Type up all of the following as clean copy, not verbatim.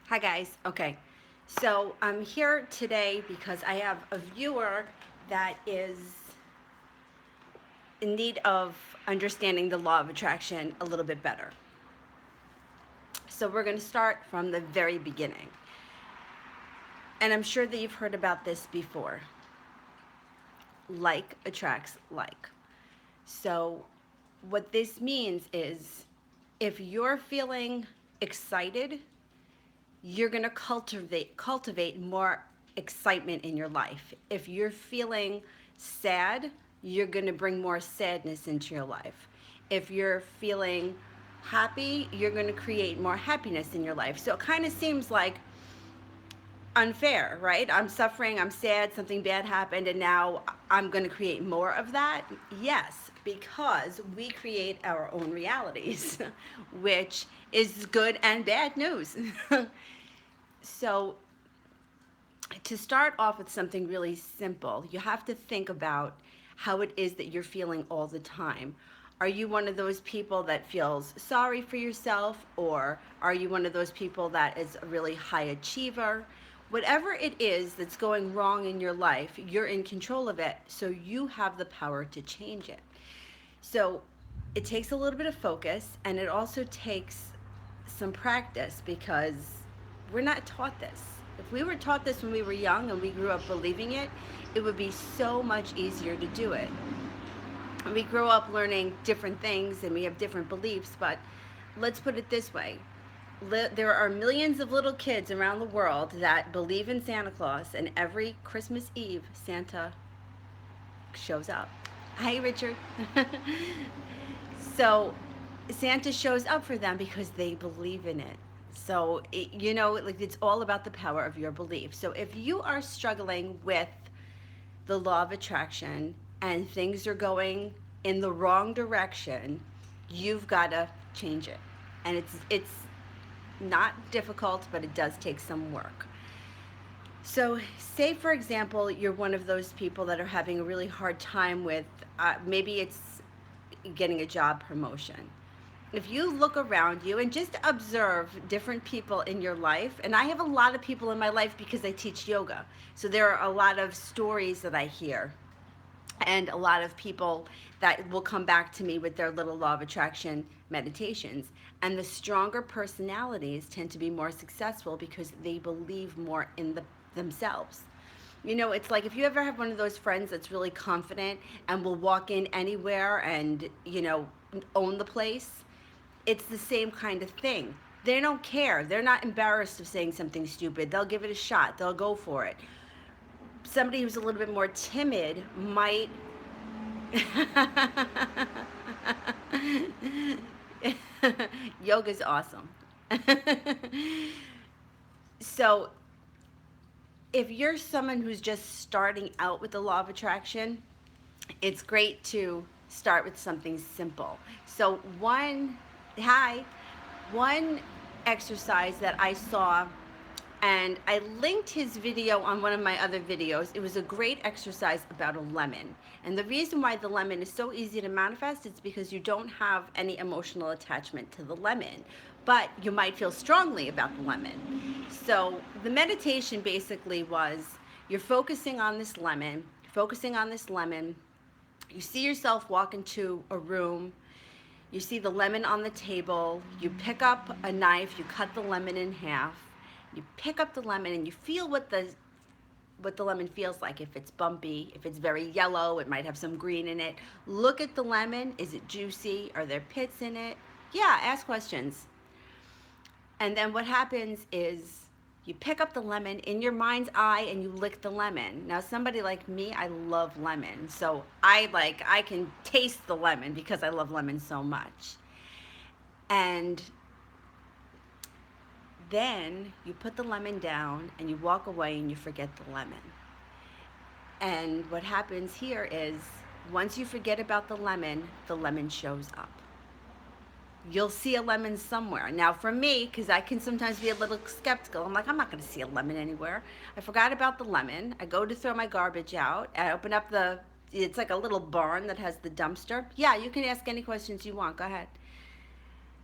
Hi guys. Okay. So I'm here today because I have a viewer that is in need of understanding the law of attraction a little bit better. So we're going to start from the very beginning. And I'm sure that you've heard about this before. Like attracts like. So what this means is if you're feeling excited, you're going to cultivate more excitement in your life. If you're feeling sad, you're going to bring more sadness into your life. If you're feeling happy, you're going to create more happiness in your life. So it kind of seems like unfair, right? I'm suffering, I'm sad, something bad happened, and now I'm going to create more of that. Yes, because we create our own realities, which is good and bad news. So, to start off with something really simple, you have to think about how it is that you're feeling all the time. Are you one of those people that feels sorry for yourself, or are you one of those people that is a really high achiever? Whatever it is that's going wrong in your life, you're in control of it, so you have the power to change it. So it takes a little bit of focus, and it also takes some practice because we're not taught this. If we were taught this when we were young and we grew up believing it, it would be so much easier to do it. We grow up learning different things and we have different beliefs, but let's put it this way. There are millions of little kids around the world that believe in Santa Claus, and every Christmas Eve, Santa shows up. Hi, Richard. So Santa shows up for them because they believe in it. So, like it's all about the power of your belief. So if you are struggling with the law of attraction and things are going in the wrong direction, you've got to change it. And it's not difficult, but it does take some work. So, say for example, you're one of those people that are having a really hard time with maybe it's getting a job promotion. If you look around you and just observe different people in your life, and I have a lot of people in my life because I teach yoga, so there are a lot of stories that I hear and a lot of people that will come back to me with their little law of attraction meditations. And the stronger personalities tend to be more successful because they believe more in themselves. It's like if you ever have one of those friends that's really confident and will walk in anywhere and, own the place, it's the same kind of thing. They don't care. They're not embarrassed of saying something stupid. They'll give it a shot. They'll go for it. Somebody who's a little bit more timid might Yoga's awesome. So, if you're someone who's just starting out with the law of attraction, it's great to start with something simple. So, hi, one exercise that I saw, and I linked his video on one of my other videos. It was a great exercise about a lemon. And the reason why the lemon is so easy to manifest is because you don't have any emotional attachment to the lemon, but you might feel strongly about the lemon. So the meditation basically was you're focusing on this lemon, focusing on this lemon. You see yourself walk into a room, you see the lemon on the table, you pick up a knife, you cut the lemon in half, you pick up the lemon and you feel what the lemon feels like. If it's bumpy, if it's very yellow, it might have some green in it. Look at the lemon. Is it juicy? Are there pits in it? Yeah, ask questions. And then what happens is you pick up the lemon in your mind's eye and you lick the lemon. Now somebody like me, I love lemon. So I can taste the lemon because I love lemon so much. And then you put the lemon down and you walk away and you forget the lemon. And what happens here is once you forget about the lemon shows up. You'll see a lemon somewhere. Now, for me, because I can sometimes be a little skeptical, I'm like, I'm not going to see a lemon anywhere. I forgot about the lemon. I go to throw my garbage out. I open up it's like a little barn that has the dumpster. Yeah, you can ask any questions you want. Go ahead.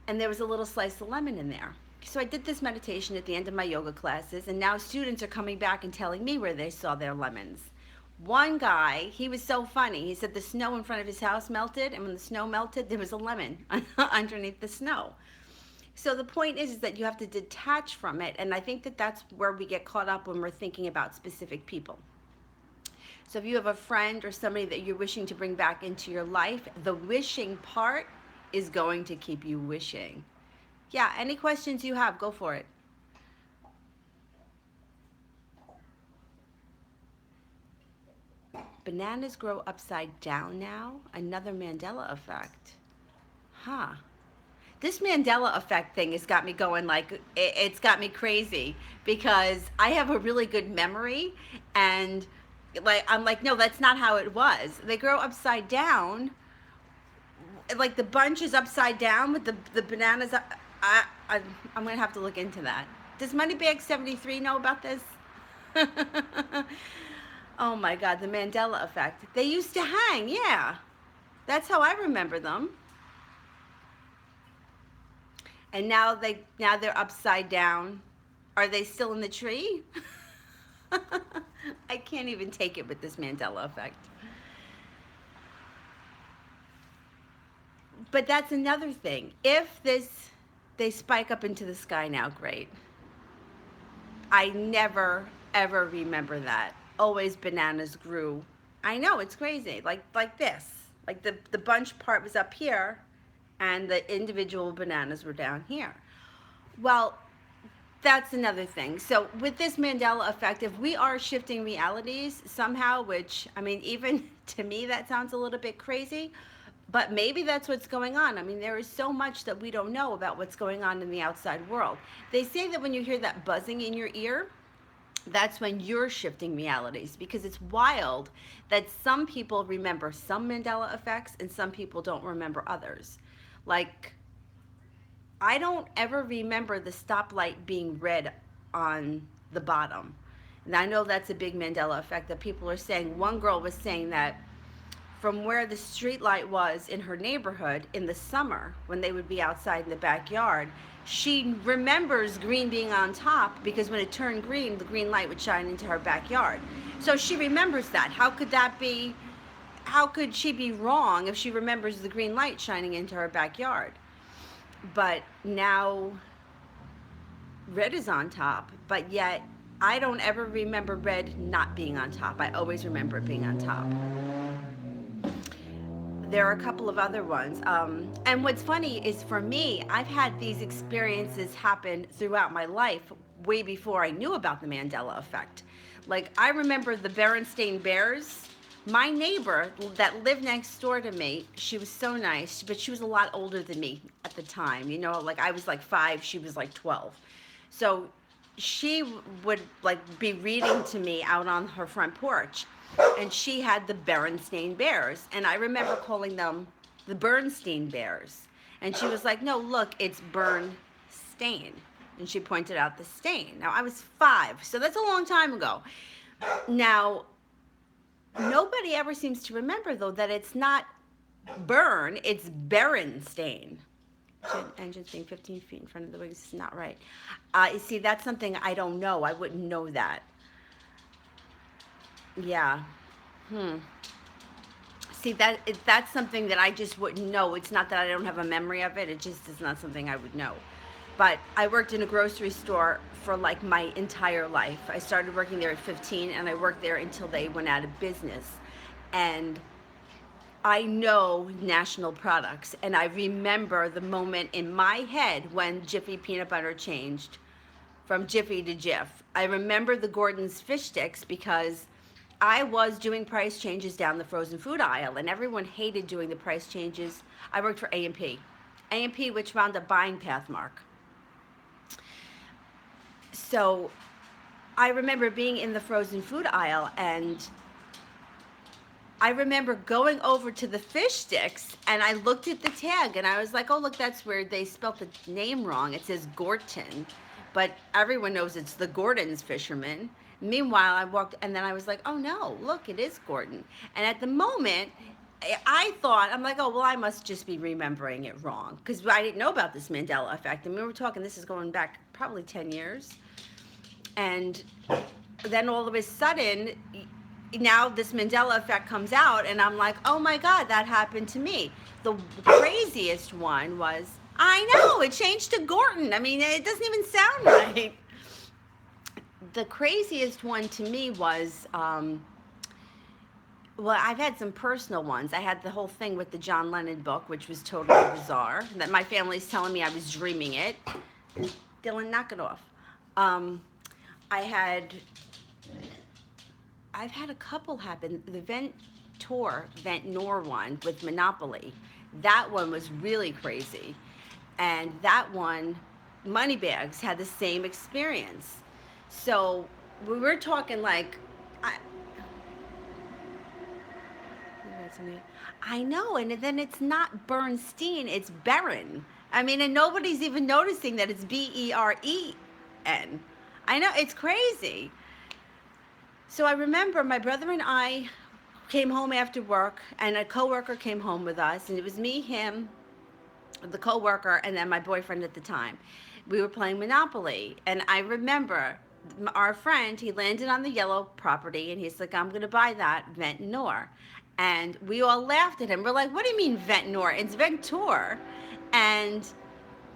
And there was a little slice of lemon in there. So I did this meditation at the end of my yoga classes, and now students are coming back and telling me where they saw their lemons. One guy, he was so funny. He said the snow in front of his house melted, and when the snow melted, there was a lemon underneath the snow. So the point is that you have to detach from it, and I think that that's where we get caught up when we're thinking about specific people. So if you have a friend or somebody that you're wishing to bring back into your life, the wishing part is going to keep you wishing. Yeah, any questions you have, go for it. Bananas grow upside down now? Another Mandela effect. Huh. This Mandela effect thing has got me going, like, it's got me crazy because I have a really good memory, and like I'm like, no, that's not how it was. They grow upside down, like the bunch is upside down with the bananas. I'm gonna have to look into that. Does Moneybag 73 know about this? Oh my God, the Mandela effect. They used to hang, yeah. That's how I remember them. And now they're upside down. Are they still in the tree? I can't even take it with this Mandela effect. But that's another thing. If they spike up into the sky now, great. I never ever remember that. Always bananas grew. I know, it's crazy. Like this. Like the bunch part was up here and the individual bananas were down here. Well, that's another thing. So with this Mandela effect, if we are shifting realities somehow, which, I mean, even to me, that sounds a little bit crazy, but maybe that's what's going on. I mean, there is so much that we don't know about what's going on in the outside world. They say that when you hear that buzzing in your ear, that's when you're shifting realities, because it's wild that some people remember some Mandela effects and some people don't remember others. Like, I don't ever remember the stoplight being red on the bottom. And I know that's a big Mandela effect that people are saying. One girl was saying that from where the street light was in her neighborhood in the summer when they would be outside in the backyard, she remembers green being on top because when it turned green, the green light would shine into her backyard. So she remembers that. How could that be? How could she be wrong if she remembers the green light shining into her backyard? But now red is on top, but yet I don't ever remember red not being on top. I always remember it being on top. There are a couple of other ones. And what's funny is, for me, I've had these experiences happen throughout my life way before I knew about the Mandela effect. Like, I remember the Berenstain Bears. My neighbor that lived next door to me, she was so nice, but she was a lot older than me at the time. You know, like I was like 5, she was like 12. So she would like be reading to me out on her front porch, and she had the Berenstain Bears, and I remember calling them the Bernstein Bears. And she was like, no, look, it's Bernstein. And she pointed out the stain. Now, I was 5, so that's a long time ago. Now, nobody ever seems to remember, though, that it's not Bern, it's Berenstain. Engines being 15 feet in front of the wings is not right. You see, that's something I don't know. I wouldn't know that. Yeah. See, that's something that I just wouldn't know. It's not that I don't have a memory of it. It just is not something I would know. But I worked in a grocery store for like my entire life. I started working there at 15, and I worked there until they went out of business. And I know national products, and I remember the moment in my head when Jiffy peanut butter changed from Jiffy to Jif. I remember the Gordon's fish sticks because I was doing price changes down the frozen food aisle, and everyone hated doing the price changes. I worked for A&P, which wound up buying Pathmark. So I remember being in the frozen food aisle, and I remember going over to the fish sticks, and I looked at the tag, and I was like, oh, look, that's where they spelt the name wrong. It says Gorton, but everyone knows it's the Gordon's Fisherman. Meanwhile, I walked, and then I was like, oh, no, look, it is Gordon. And at the moment, I thought, I'm like, oh, well, I must just be remembering it wrong because I didn't know about this Mandela effect. And we were talking, this is going back probably 10 years. And then all of a sudden, now this Mandela effect comes out, and I'm like, oh my God, that happened to me. The craziest one was, I know, it changed to Gorton. I mean, it doesn't even sound right. The craziest one to me was, well, I've had some personal ones. I had the whole thing with the John Lennon book, which was totally bizarre. That my family's telling me I was dreaming it. Dylan, knock it off. Um, I had, I've had a couple happen. The Ventnor one with Monopoly. That one was really crazy, and that one, Moneybags had the same experience. So we were talking like, I, I know, and then it's not Bernstein, it's Beren. I mean, and nobody's even noticing that it's Beren. I know, it's crazy. So I remember my brother and I came home after work, and a coworker came home with us, and it was me, him, the coworker, and then my boyfriend at the time. We were playing Monopoly, and I remember our friend, he landed on the yellow property, and he's like, I'm going to buy that Ventnor. And we all laughed at him. We're like, what do you mean Ventnor? It's Ventur. And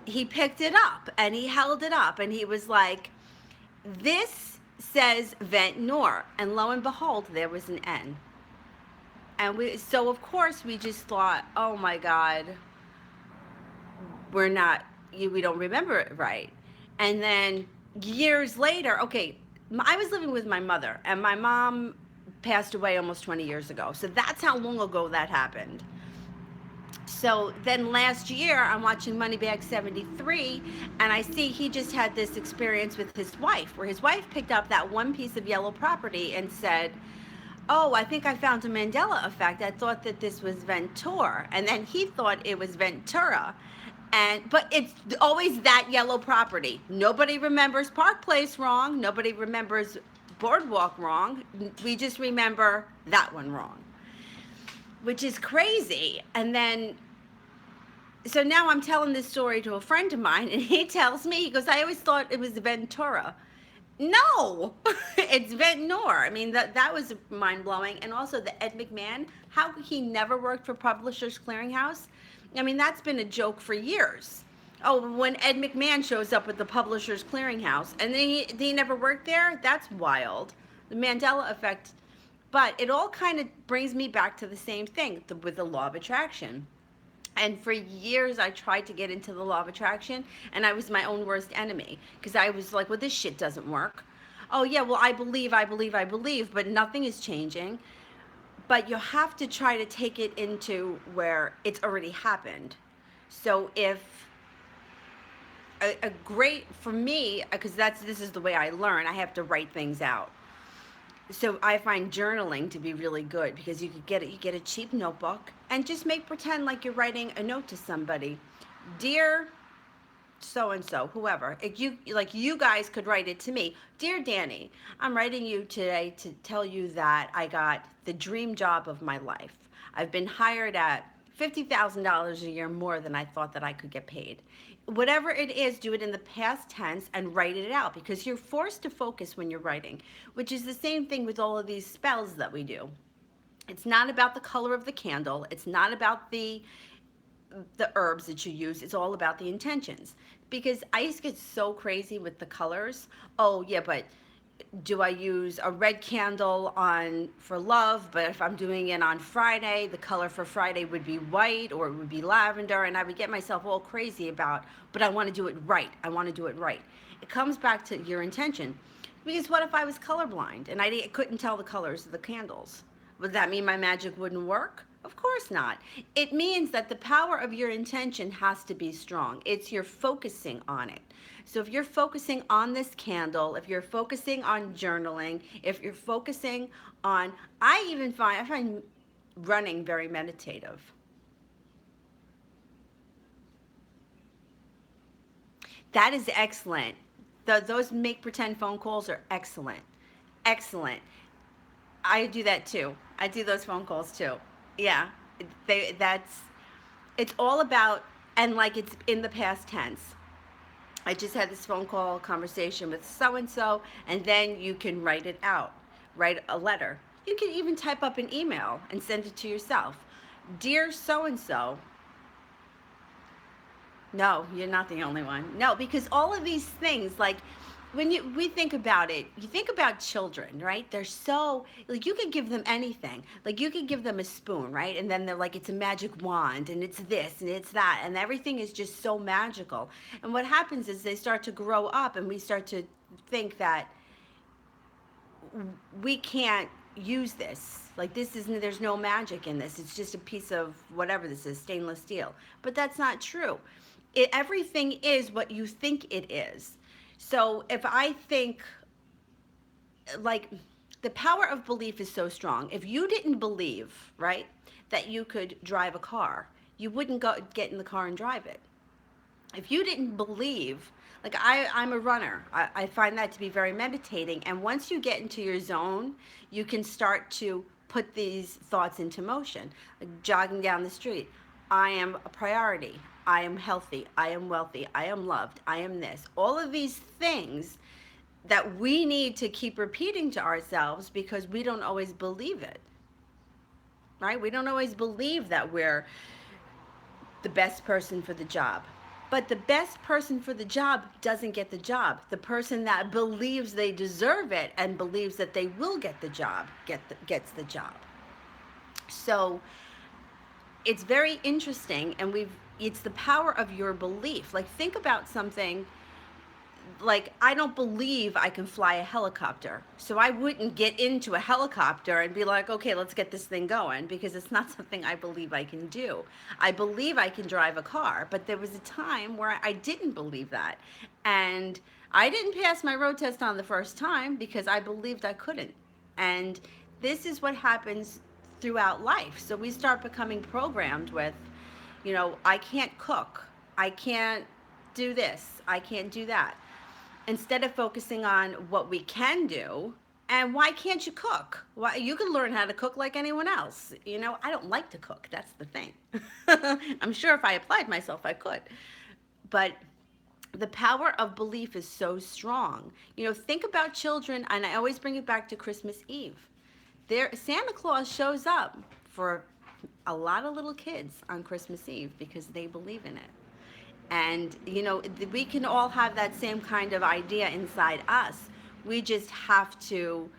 he picked it up, and he held it up, and he was like, this says Ventnor. And lo and behold, there was an N. And so of course we just thought, oh my God, we're not, we don't remember it right. And then years later, okay, I was living with my mother, and my mom passed away almost 20 years ago. So that's how long ago that happened. So then last year, I'm watching Moneybag 73, and I see he just had this experience with his wife, where his wife picked up that one piece of yellow property and said, oh, I think I found a Mandela effect. I thought that this was Ventura. And then he thought it was Ventura. But it's always that yellow property. Nobody remembers Park Place wrong. Nobody remembers Boardwalk wrong. We just remember that one wrong, which is crazy. And then, so now I'm telling this story to a friend of mine, and he tells me, he goes, I always thought it was Ventura. No, it's Ventnor. I mean, that was mind blowing. And also the Ed McMahon, how he never worked for Publishers Clearinghouse. I mean, that's been a joke for years. Oh, when Ed McMahon shows up with the Publishers Clearinghouse and then he never worked there, that's wild. The Mandela effect. But it all kind of brings me back to the same thing with the law of attraction. And for years, I tried to get into the law of attraction, and I was my own worst enemy because I was like, well, this shit doesn't work. Oh, yeah, well, I believe, but nothing is changing. But you have to try to take it into where it's already happened. So if a great, for me, because this is the way I learn, I have to write things out. So I find journaling to be really good because you get a cheap notebook and just pretend like you're writing a note to somebody. Dear so and so, whoever. If you guys could write it to me. Dear Danny, I'm writing you today to tell you that I got the dream job of my life. I've been hired at $50,000 a year more than I thought that I could get paid. Whatever it is, do it in the past tense and write it out because you're forced to focus when you're writing, which is the same thing with all of these spells that we do. It's not about the color of the candle. It's not about the herbs that you use. It's all about the intentions. Because I used to get so crazy with the colors. Oh, yeah, but do I use a red candle on for love, but if I'm doing it on Friday, the color for Friday would be white or it would be lavender, and I would get myself all crazy about, but I want to do it right. I want to do it right. It comes back to your intention. Because what if I was colorblind and I couldn't tell the colors of the candles? Would that mean my magic wouldn't work? Of course not. It means that the power of your intention has to be strong. It's you're focusing on it. So if you're focusing on this candle, if you're focusing on journaling, if you're focusing on, I find running very meditative. That is excellent. Those make pretend phone calls are excellent. Excellent. I do that too. I do those phone calls too. Yeah. That's, it's all about, and like it's in the past tense. I just had this phone call conversation with so and so, and then you can write it out, write a letter. You can even type up an email and send it to yourself. Dear so and so, no, you're not the only one. No, because all of these things, like when we think about it, you think about children, right? They're so, like, you could give them anything. Like you could give them a spoon, right? And then they're like, it's a magic wand, and it's this and it's that, and everything is just so magical. And what happens is they start to grow up, and we start to think that we can't use this. Like this isn't, there's no magic in this. It's just a piece of whatever this is, stainless steel. But that's not true. Everything is what you think it is. So if I think, like, the power of belief is so strong. If you didn't believe, right, that you could drive a car, you wouldn't go get in the car and drive it. If you didn't believe, like I'm a runner, I find that to be very meditating. And once you get into your zone, you can start to put these thoughts into motion. Like jogging down the street, I am a priority, I am healthy, I am wealthy, I am loved, I am this. All of these things that we need to keep repeating to ourselves because we don't always believe it, right? We don't always believe that we're the best person for the job. But the best person for the job doesn't get the job. The person that believes they deserve it and believes that they will get the job gets the job. So it's very interesting, and it's the power of your belief. Like think about something, like I don't believe I can fly a helicopter, so I wouldn't get into a helicopter and be like, okay, let's get this thing going, because it's not something I believe I can do. I believe I can drive a car, but there was a time where I didn't believe that, and I didn't pass my road test on the first time because I believed I couldn't. And this is what happens throughout life. So we start becoming programmed with, I can't cook, I can't do this, I can't do that, instead of focusing on what we can do. And why can't you cook? Why, you can learn how to cook like anyone else. I don't like to cook. That's the thing. I'm sure if I applied myself, I could. But the power of belief is so strong. Think about children, and I always bring it back to Christmas Eve. Santa Claus shows up for a lot of little kids on Christmas Eve because they believe in it. And, we can all have that same kind of idea inside us. We just have to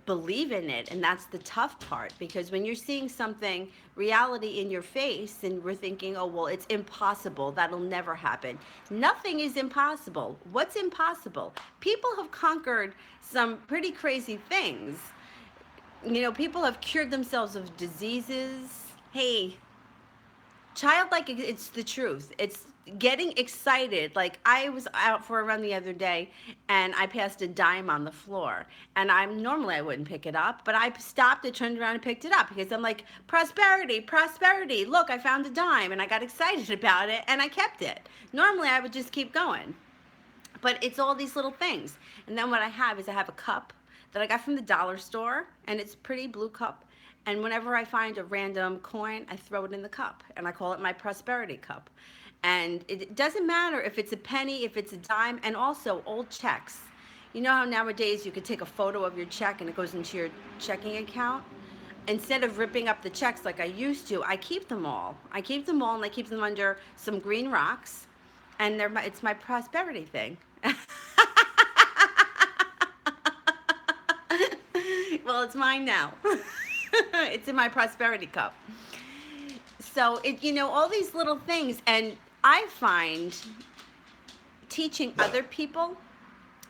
believe in it. And that's the tough part, because when you're seeing something, reality in your face, and we're thinking, oh, well, it's impossible, that'll never happen. Nothing is impossible. What's impossible? People have conquered some pretty crazy things. People have cured themselves of diseases. Hey, childlike, it's the truth. It's getting excited. Like I was out for a run the other day, and I passed a dime on the floor, and normally I wouldn't pick it up, but I stopped and turned around and picked it up because I'm like, prosperity, prosperity, look, I found a dime, and I got excited about it, and I kept it. Normally I would just keep going, but it's all these little things. And then what I have is I have a cup that I got from the dollar store, and it's a pretty blue cup. And whenever I find a random coin, I throw it in the cup, and I call it my prosperity cup. And it doesn't matter if it's a penny, if it's a dime, and also old checks. You know how nowadays you could take a photo of your check and it goes into your checking account? Instead of ripping up the checks like I used to, I keep them all. I keep them all, and I keep them under some green rocks, and it's my prosperity thing. Well, it's mine now. It's in my prosperity cup. So all these little things, and I find teaching other people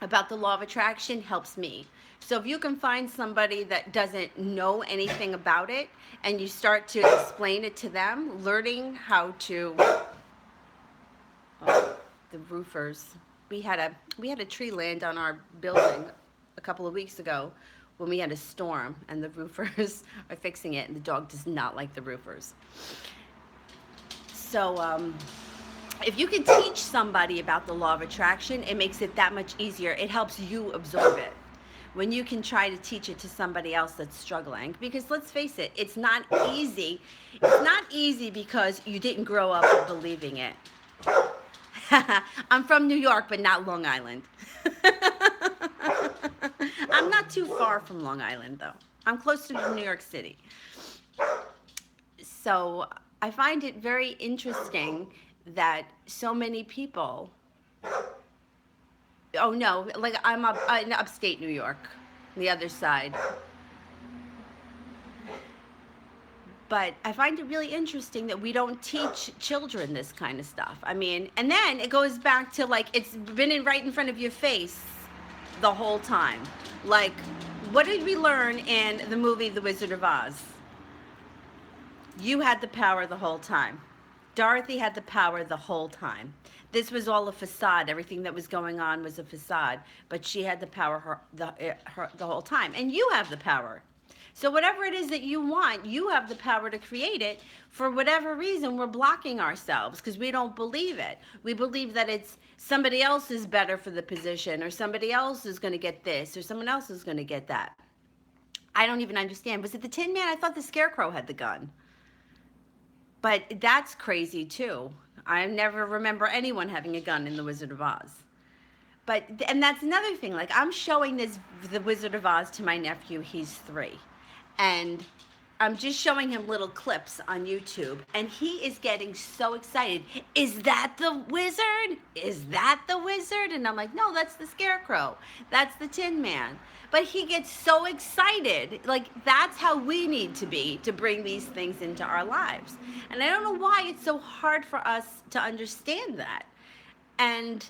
about the law of attraction helps me. So if you can find somebody that doesn't know anything about it, and you start to explain it to them, learning how to, the roofers, we had a tree land on our building a couple of weeks ago when we had a storm, and the roofers are fixing it, and the dog does not like the roofers. So if you can teach somebody about the law of attraction, it makes it that much easier. It helps you absorb it. when you can try to teach it to somebody else that's struggling. Because let's face it, it's not easy. It's not easy because you didn't grow up believing it. I'm from New York, but not Long Island. I'm not too far from Long Island, though. I'm closer to New York City. So I find it very interesting that so many people, oh no, like I'm up in upstate New York, the other side. But I find it really interesting that we don't teach children this kind of stuff. I mean, and then it goes back to like it's been right in front of your face the whole time. Like, what did we learn in the movie The Wizard of Oz? You had the power the whole time. Dorothy had the power the whole time. This was all a facade. Everything that was going on was a facade, but she had the power the whole time. And you have the power. So whatever it is that you want, you have the power to create it. For whatever reason, we're blocking ourselves because we don't believe it. We believe that it's somebody else is better for the position, or somebody else is going to get this, or someone else is going to get that. I don't even understand. Was it the Tin Man? I thought the Scarecrow had the gun. But that's crazy too. I never remember anyone having a gun in The Wizard of Oz. But, and that's another thing, like I'm showing The Wizard of Oz to my nephew, he's 3. And I'm just showing him little clips on YouTube, and he is getting so excited. Is that the wizard? Is that the wizard? And I'm like, no, that's the Scarecrow. That's the Tin Man. But he gets so excited. Like, that's how we need to be to bring these things into our lives. And I don't know why it's so hard for us to understand that. And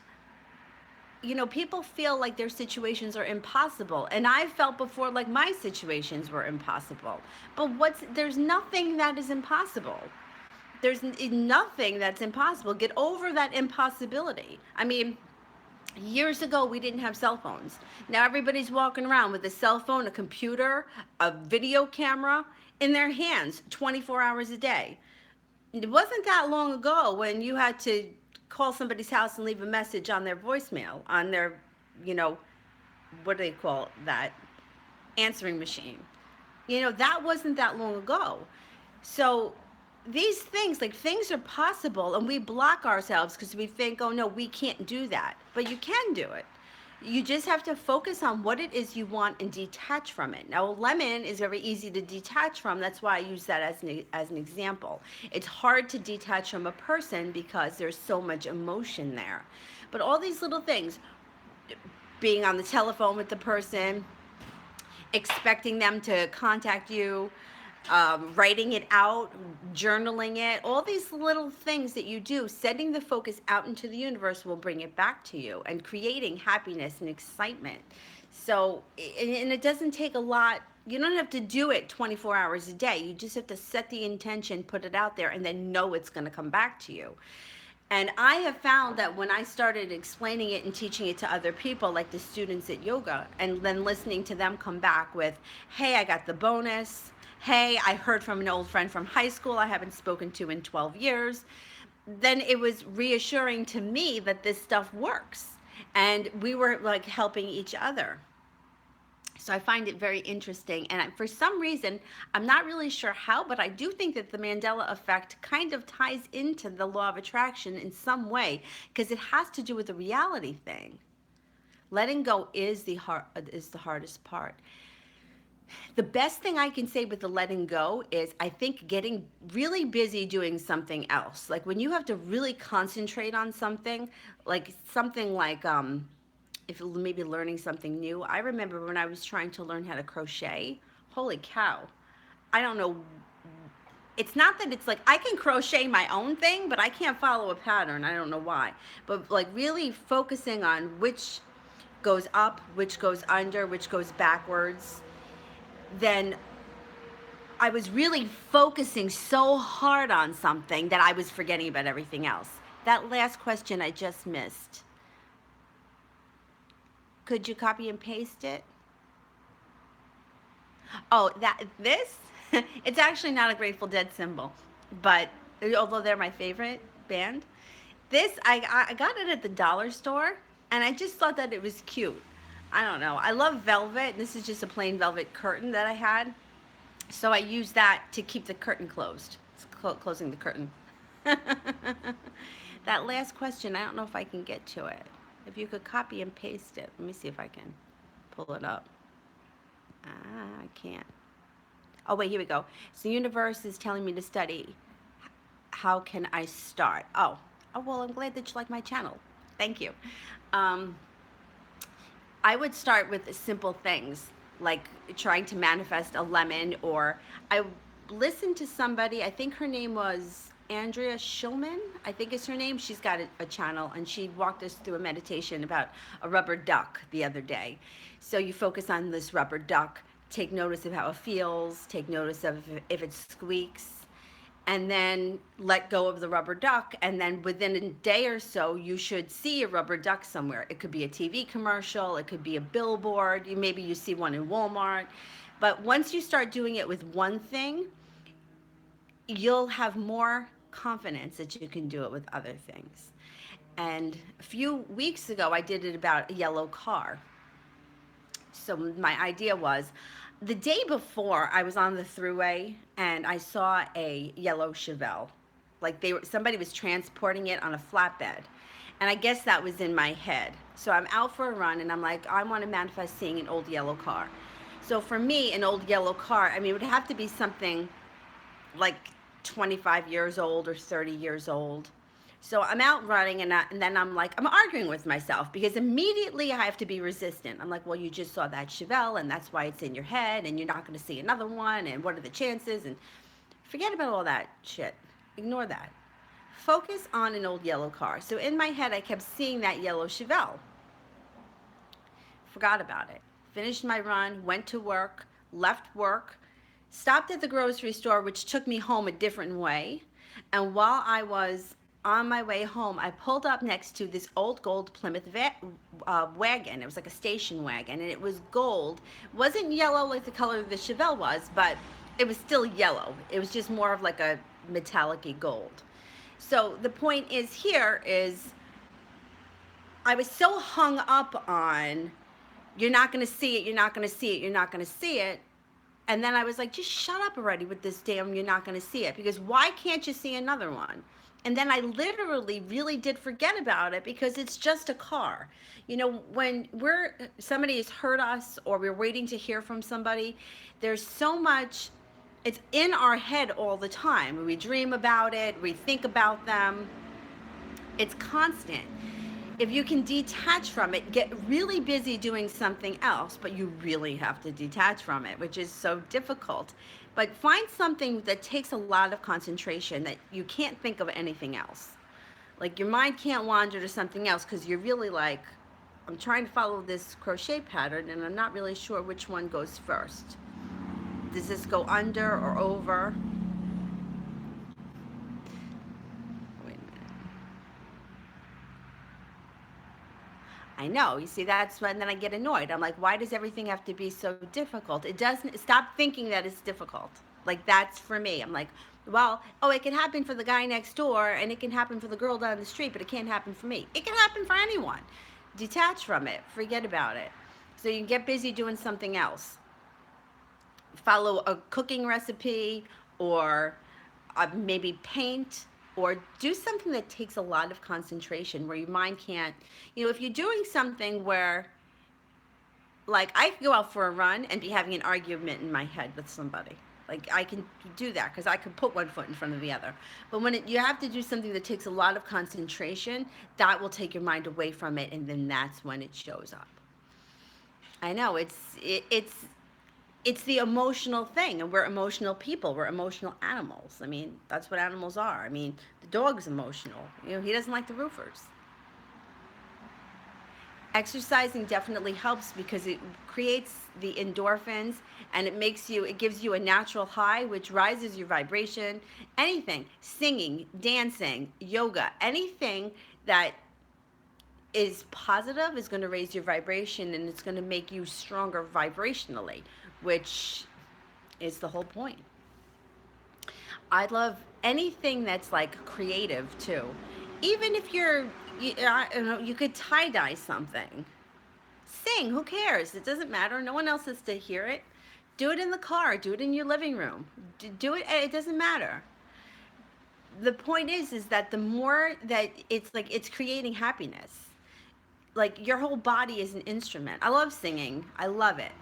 you know, people feel like their situations are impossible. And I felt before like my situations were impossible. But there's nothing that is impossible. There's nothing that's impossible. Get over that impossibility. I mean, years ago, we didn't have cell phones. Now everybody's walking around with a cell phone, a computer, a video camera in their hands 24 hours a day. It wasn't that long ago when you had to call somebody's house and leave a message on their voicemail, on their, you know, what do they call that? Answering machine. You know, that wasn't that long ago. So these things, like things are possible, and we block ourselves because we think, oh no, we can't do that. But you can do it. You just have to focus on what it is you want and detach from it. Now, a lemon is very easy to detach from. That's why I use that as an example. It's hard to detach from a person because there's so much emotion there. But all these little things, being on the telephone with the person, expecting them to contact you, writing it out, journaling it, all these little things that you do, sending the focus out into the universe will bring it back to you and creating happiness and excitement. So, and it doesn't take a lot. You don't have to do it 24 hours a day. You just have to set the intention, put it out there, and then know it's going to come back to you. And I have found that when I started explaining it and teaching it to other people, like the students at yoga, and then listening to them come back with, hey, I got the bonus. Hey, I heard from an old friend from high school I haven't spoken to in 12 years. Then it was reassuring to me that this stuff works. And we were like helping each other. So I find it very interesting. And for some reason, I'm not really sure how, but I do think that the Mandela effect kind of ties into the law of attraction in some way, because it has to do with the reality thing. Letting go is the hardest part. The best thing I can say with the letting go is I think getting really busy doing something else. Like when you have to really concentrate on something like if maybe learning something new. I remember when I was trying to learn how to crochet, holy cow. I don't know. It's not that it's like I can crochet my own thing, but I can't follow a pattern. I don't know why. But like really focusing on which goes up, which goes under, which goes backwards, then I was really focusing so hard on something that I was forgetting about everything else. That last question I just missed. Could you copy and paste it? Oh, this? It's actually not a Grateful Dead symbol, but although they're my favorite band, this, I got it at the dollar store, and I just thought that it was cute. I don't know. I love velvet. This is just a plain velvet curtain that I had. So I use that to keep the curtain closed. It's closing the curtain. That last question, I don't know if I can get to it. If you could copy and paste it. Let me see if I can pull it up. I can't. Oh, wait, here we go. So the universe is telling me to study. How can I start? Oh, well, I'm glad that you like my channel. Thank you. Um, I would start with simple things like trying to manifest a lemon, or I listened to somebody, I think her name was Andrea Schulman, I think is her name. She's got a channel, and she walked us through a meditation about a rubber duck the other day. So you focus on this rubber duck, take notice of how it feels, take notice of if it squeaks, and then let go of the rubber duck, and then within a day or so you should see a rubber duck somewhere. It could be a TV commercial, it could be a billboard, maybe you see one in Walmart. But once you start doing it with one thing, you'll have more confidence that you can do it with other things. And a few weeks ago I did it about a yellow car. So my idea was, the day before I was on the thruway and I saw a yellow Chevelle. Like somebody was transporting it on a flatbed. And I guess that was in my head. So I'm out for a run and I'm like, I want to manifest seeing an old yellow car. So for me, an old yellow car, I mean, it would have to be something like 25 years old or 30 years old. So I'm out running, and then I'm like, I'm arguing with myself because immediately I have to be resistant. I'm like, well, you just saw that Chevelle, and that's why it's in your head, and you're not going to see another one, and what are the chances? And forget about all that shit. Ignore that. Focus on an old yellow car. So in my head, I kept seeing that yellow Chevelle. Forgot about it. Finished my run, went to work, left work, stopped at the grocery store, which took me home a different way. And while I was on my way home, I pulled up next to this old gold Plymouth wagon. It was like a station wagon, and it was gold. It wasn't yellow like the color the Chevelle was, but it was still yellow. It was just more of like a metallic-y gold. So the point is here is I was so hung up on, you're not going to see it, you're not going to see it, you're not going to see it. And then I was like, just shut up already with this damn you're not going to see it, because why can't you see another one? And then I literally really did forget about it because it's just a car. You know, when somebody has hurt us or we're waiting to hear from somebody, there's so much, it's in our head all the time. We dream about it, we think about them. It's constant. If you can detach from it, get really busy doing something else, but you really have to detach from it, which is so difficult. But find something that takes a lot of concentration, that you can't think of anything else. Like your mind can't wander to something else because you're really like, I'm trying to follow this crochet pattern and I'm not really sure which one goes first. Does this go under or over? Wait a minute. I know, you see, that's when then I get annoyed. I'm like, why does everything have to be so difficult? It doesn't, stop thinking that it's difficult. Like, that's for me. I'm like, well, oh, it can happen for the guy next door and it can happen for the girl down the street, but it can't happen for me. It can happen for anyone. Detach from it, forget about it. So you can get busy doing something else. Follow a cooking recipe, or maybe paint, or do something that takes a lot of concentration where your mind can't, if you're doing something where, like, I could go out for a run and be having an argument in my head with somebody. Like, I can do that because I can put one foot in front of the other. But when you have to do something that takes a lot of concentration, that will take your mind away from it, and then that's when it shows up. I know, it's the emotional thing, and we're emotional people. We're emotional animals. I mean, that's what animals are. I mean, the dog's emotional. He doesn't like the roofers. Exercising definitely helps because it creates the endorphins, and it gives you a natural high, which rises your vibration. Anything, singing, dancing, yoga, anything that is positive is going to raise your vibration, and it's going to make you stronger vibrationally, which is the whole point. I love anything that's like creative too. Even if you could tie-dye something. Sing, who cares? It doesn't matter. No one else has to hear it. Do it in the car, do it in your living room. Do it, it doesn't matter. The point is that the more that it's like it's creating happiness. Like your whole body is an instrument. I love singing. I love it.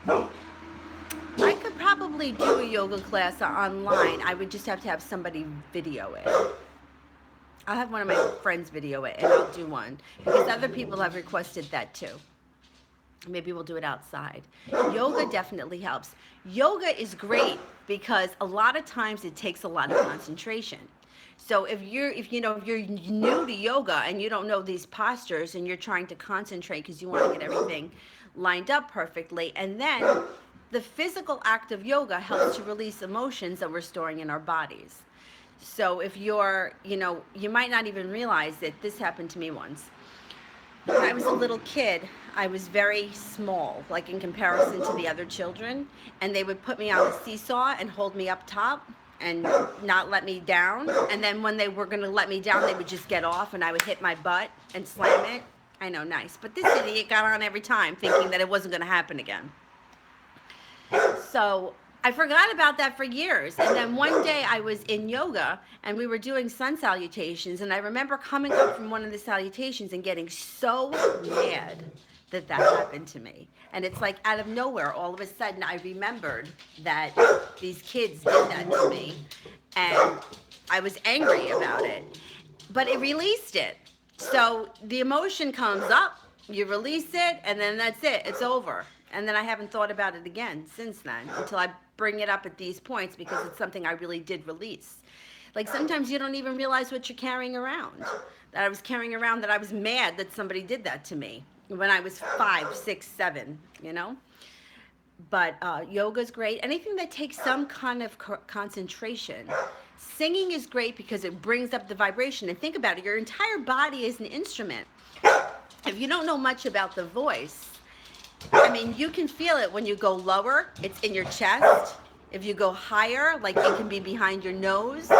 I could probably do a yoga class online. I would just have to have somebody video it. I'll have one of my friends video it and I'll do one because other people have requested that too. Maybe we'll do it outside. Yoga definitely helps. Yoga is great because a lot of times it takes a lot of concentration. So if you're new to yoga and you don't know these postures and you're trying to concentrate because you want to get everything lined up perfectly, and then the physical act of yoga helps to release emotions that we're storing in our bodies. So if you're, you might not even realize that this happened to me once. When I was a little kid, I was very small, like in comparison to the other children, and they would put me on a seesaw and hold me up top and not let me down. And then when they were going to let me down, they would just get off and I would hit my butt and slam it. I know, nice. But this idiot got on every time thinking that it wasn't going to happen again. So I forgot about that for years. And then one day I was in yoga and we were doing sun salutations. And I remember coming up from one of the salutations and getting so mad that happened to me. And it's like out of nowhere, all of a sudden I remembered that these kids did that to me. And I was angry about it. But it released it. So the emotion comes up, you release it, and then that's it. It's over. And then I haven't thought about it again since then until I bring it up at these points because it's something I really did release. Like sometimes you don't even realize what you're carrying around. That I was carrying around that I was mad that somebody did that to me when I was 5, 6, 7, But yoga's great. Anything that takes some kind of concentration. Singing is great because it brings up the vibration. And think about it, your entire body is an instrument. If you don't know much about the voice, you can feel it when you go lower, it's in your chest. If you go higher, like it can be behind your nose.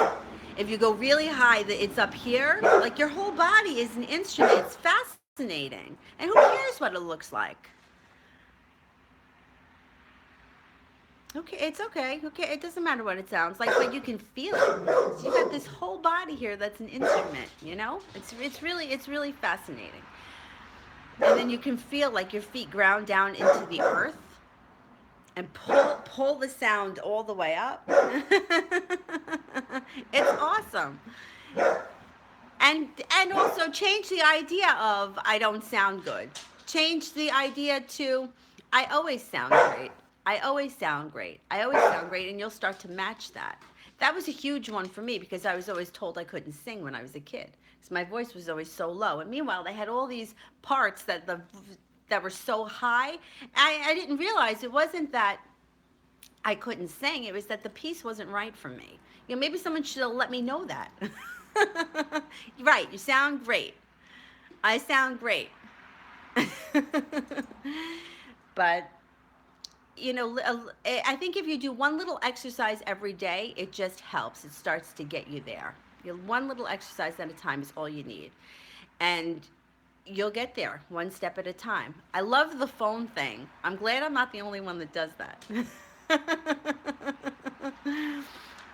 If you go really high, it's up here. Like your whole body is an instrument. It's fascinating. And who cares what it looks like? Okay, it's okay. Okay, it doesn't matter what it sounds like, but you can feel it. So you got this whole body here that's an instrument, It's really fascinating. And then you can feel like your feet ground down into the earth and pull the sound all the way up. It's awesome. And also change the idea of I don't sound good. Change the idea to I always sound great. I always sound great. I always sound great, and you'll start to match that. That was a huge one for me because I was always told I couldn't sing when I was a kid. Because my voice was always so low. And meanwhile, they had all these parts that were so high. I didn't realize it wasn't that I couldn't sing. It was that the piece wasn't right for me. Maybe someone should have let me know that. Right, you sound great. I sound great. But I think if you do one little exercise every day, it just helps. It starts to get you there. One little exercise at a time is all you need. And you'll get there one step at a time. I love the phone thing. I'm glad I'm not the only one that does that.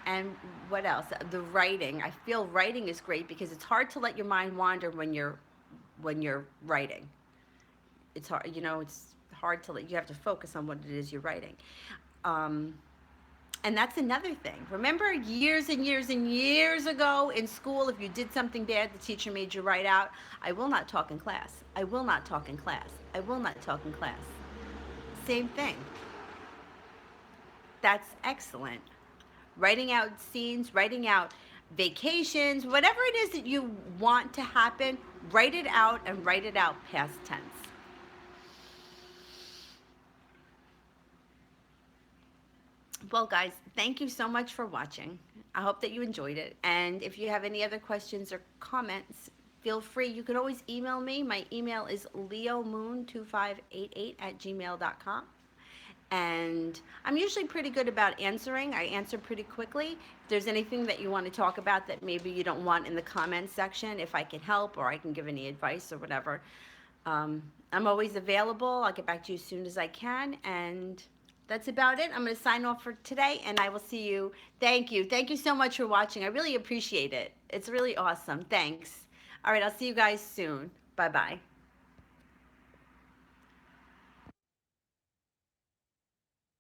And what else? The writing. I feel writing is great because it's hard to let your mind wander when you're writing. It's hard, it's hard to you have to focus on what it is you're writing. And that's another thing. Remember years and years and years ago in school, if you did something bad, the teacher made you write out, I will not talk in class. I will not talk in class. I will not talk in class. Same thing. That's excellent. Writing out scenes, writing out vacations, whatever it is that you want to happen, write it out and write it out past tense. Well, guys, thank you so much for watching. I hope that you enjoyed it. And if you have any other questions or comments, feel free. You can always email me. My email is leomoon2588@gmail.com. And I'm usually pretty good about answering. I answer pretty quickly. If there's anything that you want to talk about that maybe you don't want in the comments section, if I can help or I can give any advice or whatever, I'm always available. I'll get back to you as soon as I can. And that's about it. I'm going to sign off for today, and I will see you. Thank you. Thank you so much for watching. I really appreciate it. It's really awesome. Thanks. All right, I'll see you guys soon. Bye bye.